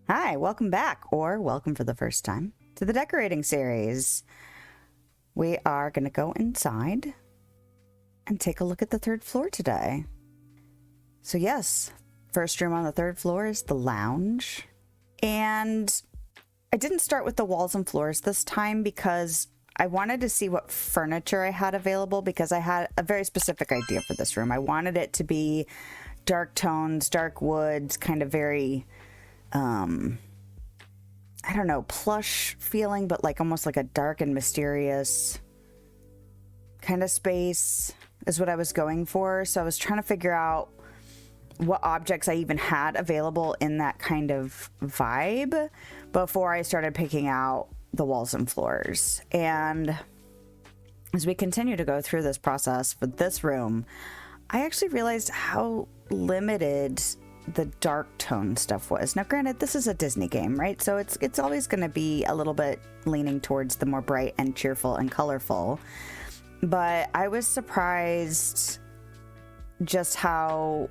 Hi, welcome back, or welcome for the first time to the decorating series. We are going to go inside and take a look at the third floor today. So yes, first room on the third floor is the lounge. And I didn't start with the walls and floors this time because I wanted to see what furniture I had available because I had a very specific idea for this room. I wanted it to be dark tones, dark woods, kind of very... I don't know, plush feeling, but like almost like a dark and mysterious kind of space is what I was going for. So I was trying to figure out what objects I even had available in that kind of vibe before I started picking out the walls and floors. And as we continue to go through this process for this room, I actually realized how limited the dark tone stuff was. Now, granted, this is a Disney game, right? So it's always going to be a little bit leaning towards the more bright and cheerful and colorful. But I was surprised just how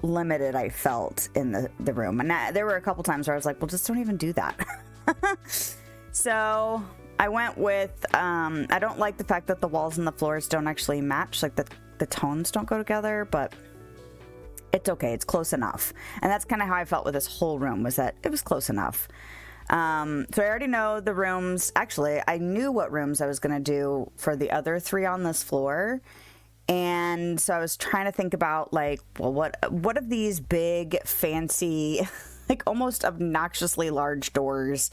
limited I felt in the room. And there were a couple times where I was like, well, just don't even do that. So I went with, I don't like the fact that the walls and the floors don't actually match, like the tones don't go together, but it's okay. It's close enough. And that's kind of how I felt with this whole room, was that it was close enough. So I already know the rooms. Actually, I knew what rooms I was going to do for the other three on this floor. And so I was trying to think about, like, well, what of these big, fancy, like almost obnoxiously large doors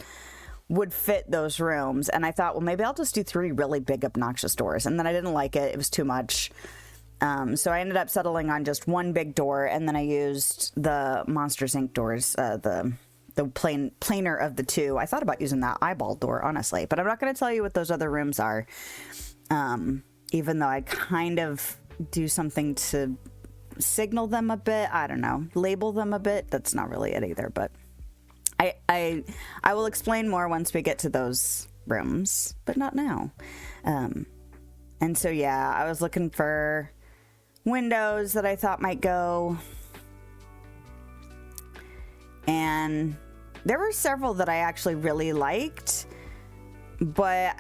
would fit those rooms? And I thought, well, maybe I'll just do three really big, obnoxious doors. And then I didn't like it. It was too much. So I ended up settling on just one big door, and then I used the Monsters Inc. doors, the plainer of the two. I thought about using that eyeball door, honestly, but I'm not going to tell you what those other rooms are, even though I kind of do something to signal them a bit. I don't know, label them a bit. That's not really it either, but I will explain more once we get to those rooms, but not now. And so, yeah, I was looking for windows that I thought might go, and there were several that I actually really liked, but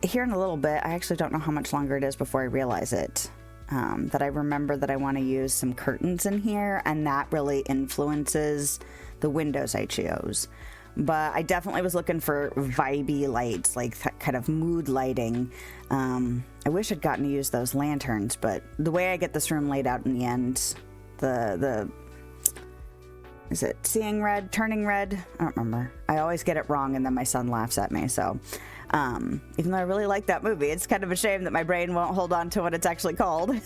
here in a little bit, I actually don't know how much longer it is before I realize it, that I remember that I want to use some curtains in here, and that really influences the windows I chose. But I definitely was looking for vibey lights, like kind of mood lighting. I wish I'd gotten to use those lanterns, but the way I get this room laid out in the end, is it seeing red, turning red? I don't remember. I always get it wrong, and then my son laughs at me. So even though I really like that movie, it's kind of a shame that my brain won't hold on to what it's actually called.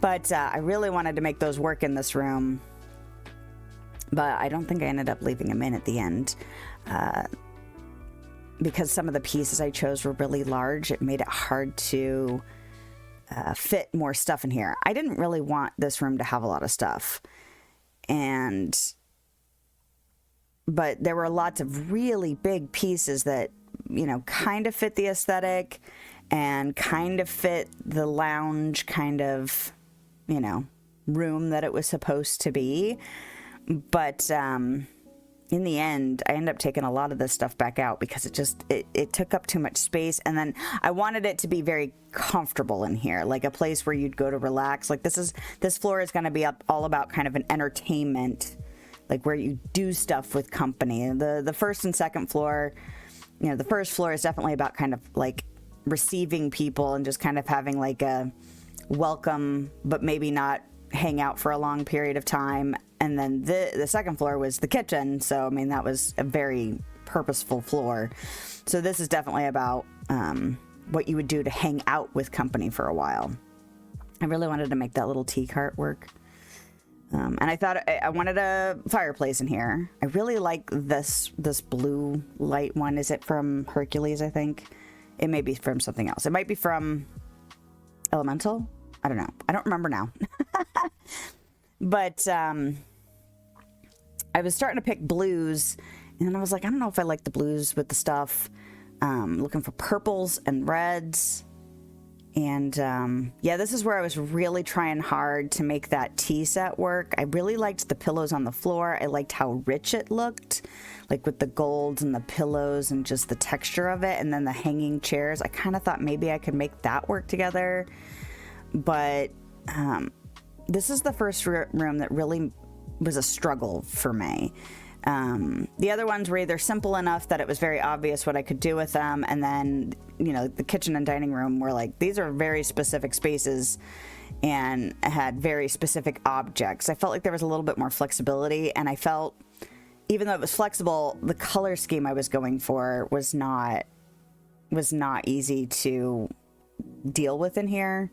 But I really wanted to make those work in this room. But I don't think I ended up leaving them in at the end. Because some of the pieces I chose were really large, it made it hard to fit more stuff in here. I didn't really want this room to have a lot of stuff. But there were lots of really big pieces that, you know, kind of fit the aesthetic and kind of fit the lounge kind of, you know, room that it was supposed to be. But in the end, I ended up taking a lot of this stuff back out because it took up too much space. And then I wanted it to be very comfortable in here, like a place where you'd go to relax. Like this floor is going to be all about kind of an entertainment, like where you do stuff with company. The first and second floor, you know, the first floor is definitely about kind of like receiving people and just kind of having like a welcome, but maybe not hang out for a long period of time. And then the second floor was the kitchen. So, I mean, that was a very purposeful floor. So this is definitely about what you would do to hang out with company for a while. I really wanted to make that little tea cart work. And I thought I wanted a fireplace in here. I really like this blue light one. Is it from Hercules, I think? It may be from something else. It might be from Elemental. I don't know. I don't remember now. But I was starting to pick blues, and I was like, I don't know if I like the blues with the stuff. Looking for purples and reds. And yeah, this is where I was really trying hard to make that tea set work. I really liked the pillows on the floor. I liked how rich it looked, like with the gold and the pillows and just the texture of it. And then the hanging chairs, I kind of thought maybe I could make that work together. But this is the first room that really was a struggle for me. The other ones were either simple enough that it was very obvious what I could do with them, and then, you know, the kitchen and dining room were like, these are very specific spaces and had very specific objects. I felt like there was a little bit more flexibility, and I felt, even though it was flexible, the color scheme I was going for was not easy to deal with in here.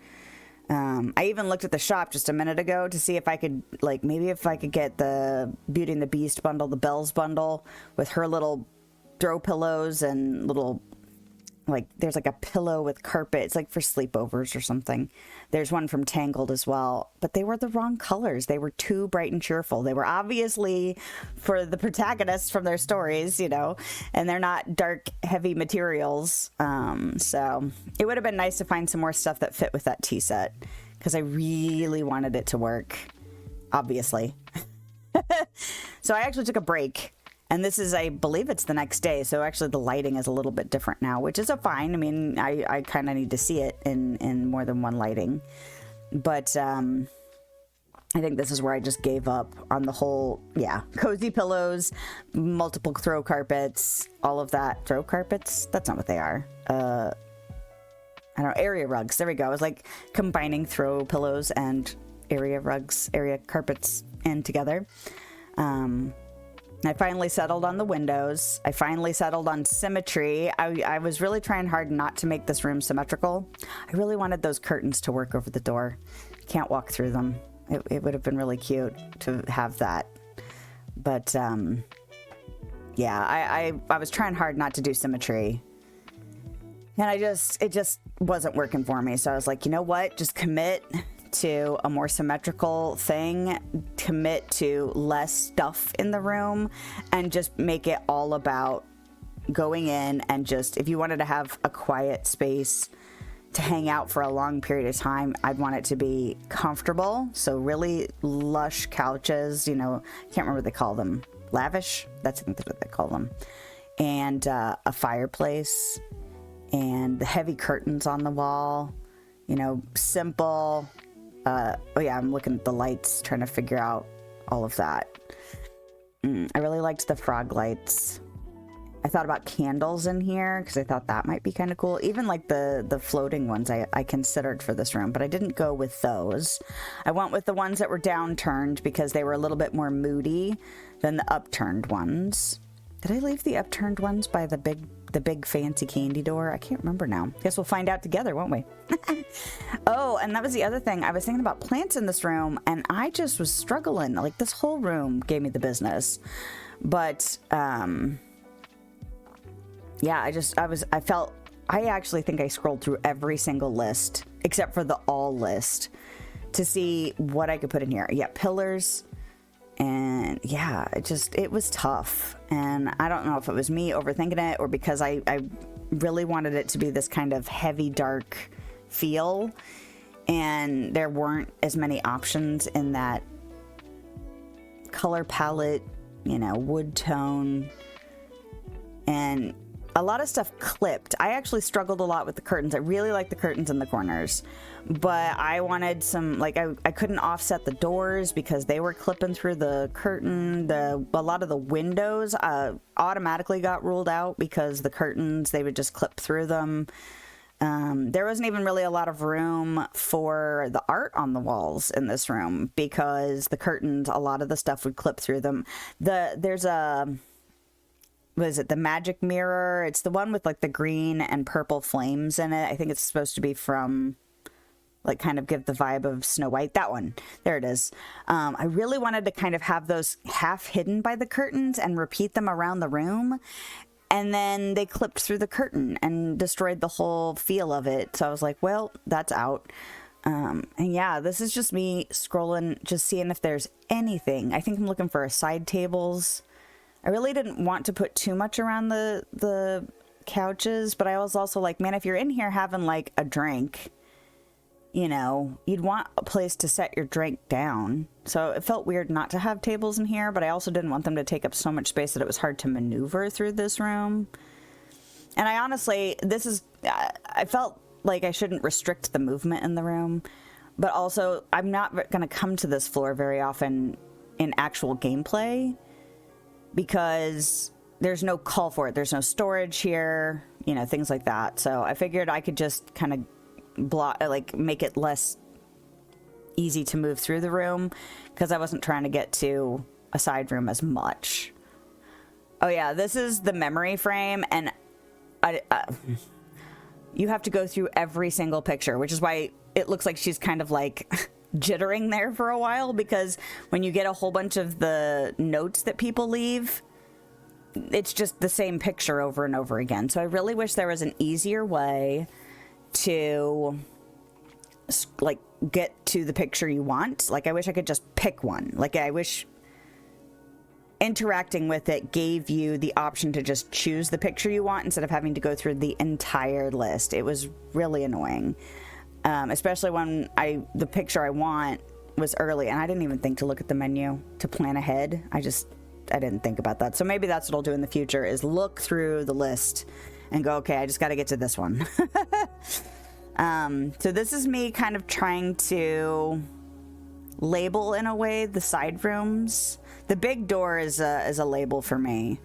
I even looked at the shop just a minute ago to see if I could, like, maybe if I could get the Beauty and the Beast bundle, the Bells bundle, with her little throw pillows and little, like, there's like a pillow with carpet. It's like for sleepovers or something. There's one from Tangled as well, but they were the wrong colors. They were too bright and cheerful. They were obviously for the protagonists from their stories, you know, and they're not dark, heavy materials. So it would have been nice to find some more stuff that fit with that tea set, because I really wanted it to work, obviously. So I actually took a break. And this is, I believe it's the next day. So actually the lighting is a little bit different now, which is a fine. I mean, I kind of need to see it in more than one lighting. But I think this is where I just gave up on the whole, yeah, cozy pillows, multiple throw carpets, all of that. Throw carpets? That's not what they are. I don't know, area rugs. There we go. I was like combining throw pillows and area rugs, area carpets in together. I finally settled on the windows. I finally settled on symmetry. I was really trying hard not to make this room symmetrical. I really wanted those curtains to work over the door. Can't walk through them. It would have been really cute to have that. But, yeah, I was trying hard not to do symmetry. And it just wasn't working for me. So I was like, you know what? Just commit to a more symmetrical thing, commit to less stuff in the room, and just make it all about going in and just, if you wanted to have a quiet space to hang out for a long period of time, I'd want it to be comfortable. So really lush couches, you know, I can't remember what they call them. Lavish? I think that's what they call them. And a fireplace and the heavy curtains on the wall, you know, simple. Oh yeah, I'm looking at the lights, trying to figure out all of that. I really liked the frog lights. I thought about candles in here because I thought that might be kind of cool. Even like the floating ones I considered for this room, but I didn't go with those. I went with the ones that were downturned because they were a little bit more moody than the upturned ones. Did I leave the upturned ones by the big fancy candy door? I can't remember now. Guess we'll find out together, won't we? Oh, and that was the other thing. I was thinking about plants in this room, and I just was struggling. Like, this whole room gave me the business. But, yeah, I actually think I scrolled through every single list, except for the all list, to see what I could put in here. Yeah, pillars. And yeah, it was tough. And I don't know if it was me overthinking it or because I really wanted it to be this kind of heavy, dark feel. And there weren't as many options in that color palette, you know, wood tone. And a lot of stuff clipped. I actually struggled a lot with the curtains. I really like the curtains in the corners, but I wanted some, like, I couldn't offset the doors because they were clipping through the curtain. A lot of the windows automatically got ruled out because the curtains, they would just clip through them. There wasn't even really a lot of room for the art on the walls in this room because the curtains, a lot of the stuff would clip through them. There's a... what is it? The magic mirror. It's the one with like the green and purple flames in it. I think it's supposed to be from, like, kind of give the vibe of Snow White. That one. There it is. I really wanted to kind of have those half hidden by the curtains and repeat them around the room. And then they clipped through the curtain and destroyed the whole feel of it. So I was like, well, that's out. And yeah, this is just me scrolling, just seeing if there's anything. I think I'm looking for side tables. I really didn't want to put too much around the couches, but I was also like, man, if you're in here having like a drink you know, you'd want a place to set your drink down. So it felt weird not to have tables in here, but I also didn't want them to take up so much space that it was hard to maneuver through this room. And I honestly, I felt like I shouldn't restrict the movement in the room, but also I'm not going to come to this floor very often in actual gameplay because there's no call for it. There's no storage here, you know, things like that. So I figured I could just kind of make it less easy to move through the room because I wasn't trying to get to a side room as much. Oh yeah, this is the memory frame, and you have to go through every single picture, which is why it looks like she's kind of like jittering there for a while, because when you get a whole bunch of the notes that people leave, it's just the same picture over and over again. So I really wish there was an easier way to like get to the picture you want. Like I wish I could just pick one. Like I wish interacting with it gave you the option to just choose the picture you want instead of having to go through the entire list. It was really annoying, especially when the picture I want was early and I didn't even think to look at the menu to plan ahead. I didn't think about that. So maybe that's what I'll do in the future, is look through the list and go, okay, I just got to get to this one. So this is me kind of trying to label in a way the side rooms. The big door is a label for me.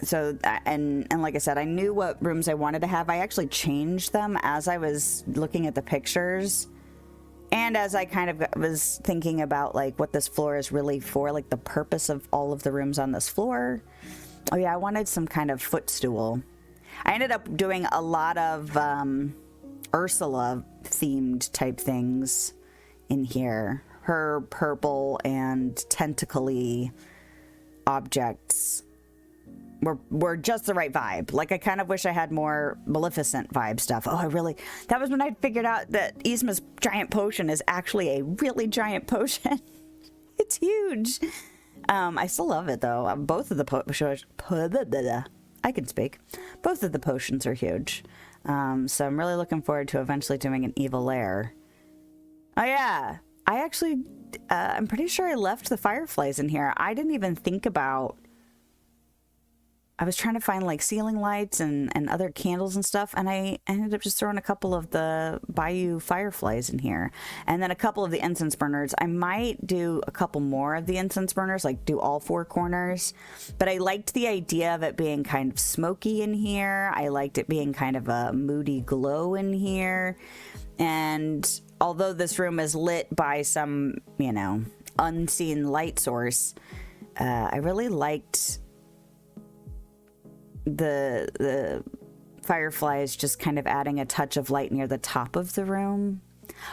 So, and like I said, I knew what rooms I wanted to have. I actually changed them as I was looking at the pictures. And as I kind of was thinking about like what this floor is really for, like the purpose of all of the rooms on this floor. Oh yeah, I wanted some kind of footstool. I ended up doing a lot of Ursula themed type things in here. Her purple and tentacly objects were just the right vibe. Like, I kind of wish I had more Maleficent vibe stuff. That was when I figured out that Yzma's giant potion is actually a really giant potion. It's huge. I still love it, though. Both of the potions, I can speak. Both of the potions are huge. So I'm really looking forward to eventually doing an evil lair. Oh, yeah. I actually, I'm pretty sure I left the fireflies in here. I didn't even think about... I was trying to find like ceiling lights and other candles and stuff, and I ended up just throwing a couple of the Bayou fireflies in here, and then a couple of the incense burners. I might do a couple more of the incense burners, like do all four corners, but I liked the idea of it being kind of smoky in here. I liked it being kind of a moody glow in here, and although this room is lit by some, you know, unseen light source, I really liked the fireflies just kind of adding a touch of light near the top of the room.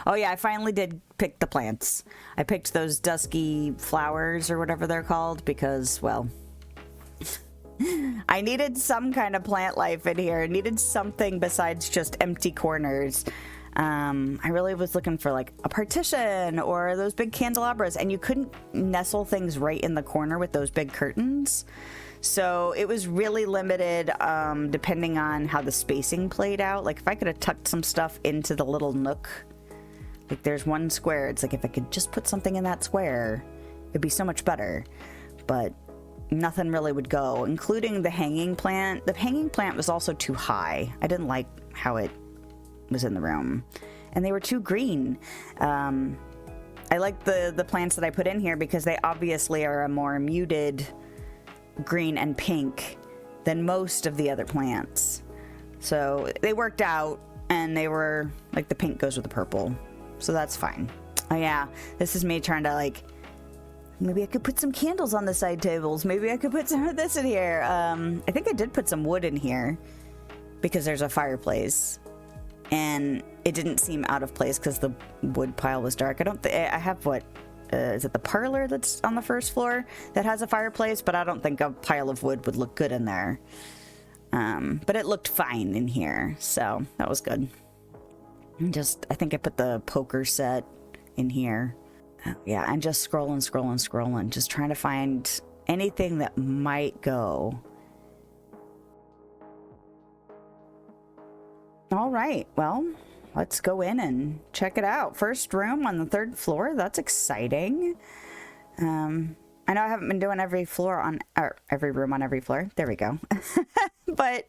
Oh yeah, I finally did pick the plants. I picked those dusky flowers or whatever they're called because, well, I needed some kind of plant life in here. I needed something besides just empty corners. I really was looking for like a partition or those big candelabras, and you couldn't nestle things right in the corner with those big curtains. So it was really limited, depending on how the spacing played out. Like if I could have tucked some stuff into the little nook, like there's one square, it's like if I could just put something in that square, it'd be so much better. But nothing really would go, including the hanging plant. The hanging plant was also too high. I didn't like how it was in the room, and they were too green. I like the plants that I put in here because they obviously are a more muted green and pink than most of the other plants. So they worked out, and they were like, the pink goes with the purple, so that's fine. Oh yeah, this is me trying to like, maybe I could put some candles on the side tables. Maybe I could put some of this in here. I think I did put some wood in here because there's a fireplace, and it didn't seem out of place because the wood pile was dark. I have what, is it the parlor that's on the first floor that has a fireplace? But I don't think a pile of wood would look good in there. But it looked fine in here, so that was good. I think I put the poker set in here. Yeah, and just scrolling, just trying to find anything that might go. All right, well, let's go in and check it out. First room on the 3rd floor. That's exciting. I know I haven't been doing every room on every floor. There we go. But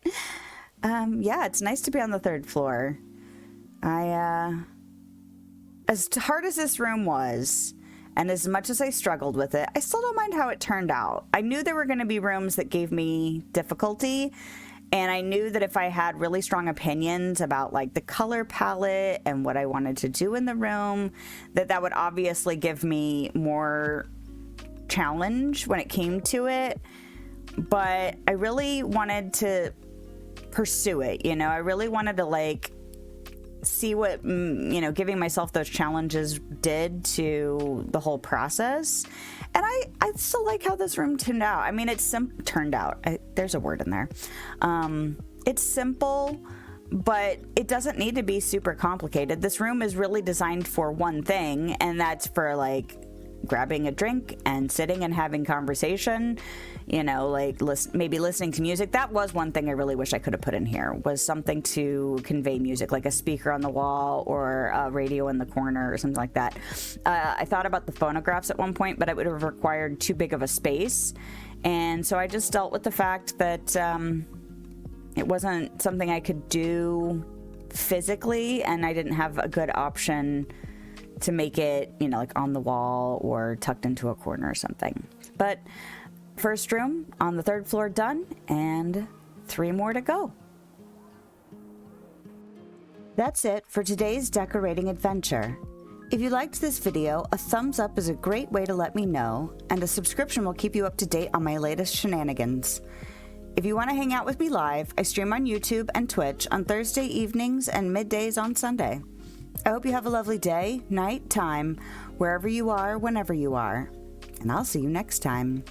yeah, it's nice to be on the 3rd floor. As hard as this room was, and as much as I struggled with it, I still don't mind how it turned out. I knew there were going to be rooms that gave me difficulty, and I knew that if I had really strong opinions about like the color palette and what I wanted to do in the room, that would obviously give me more challenge when it came to it. But I really wanted to pursue it, you know. I really wanted to like see what, you know, giving myself those challenges did to the whole process. And I still like how this room turned out. I mean, turned out. There's a word in there. It's simple, but it doesn't need to be super complicated. This room is really designed for one thing, and that's for like grabbing a drink and sitting and having conversation, you know, like maybe listening to music. That was one thing I really wish I could have put in here, was something to convey music, like a speaker on the wall or a radio in the corner or something like that. I thought about the phonographs at one point, but it would have required too big of a space. And so I just dealt with the fact that it wasn't something I could do physically, and I didn't have a good option to make it, you know, like on the wall or tucked into a corner or something. But first room on the 3rd floor done, and 3 more to go. That's it for today's decorating adventure. If you liked this video, a thumbs up is a great way to let me know, and a subscription will keep you up to date on my latest shenanigans. If you want to hang out with me live, I stream on YouTube and Twitch on Thursday evenings and middays on Sunday. I hope you have a lovely day, night, time, wherever you are, whenever you are. And I'll see you next time.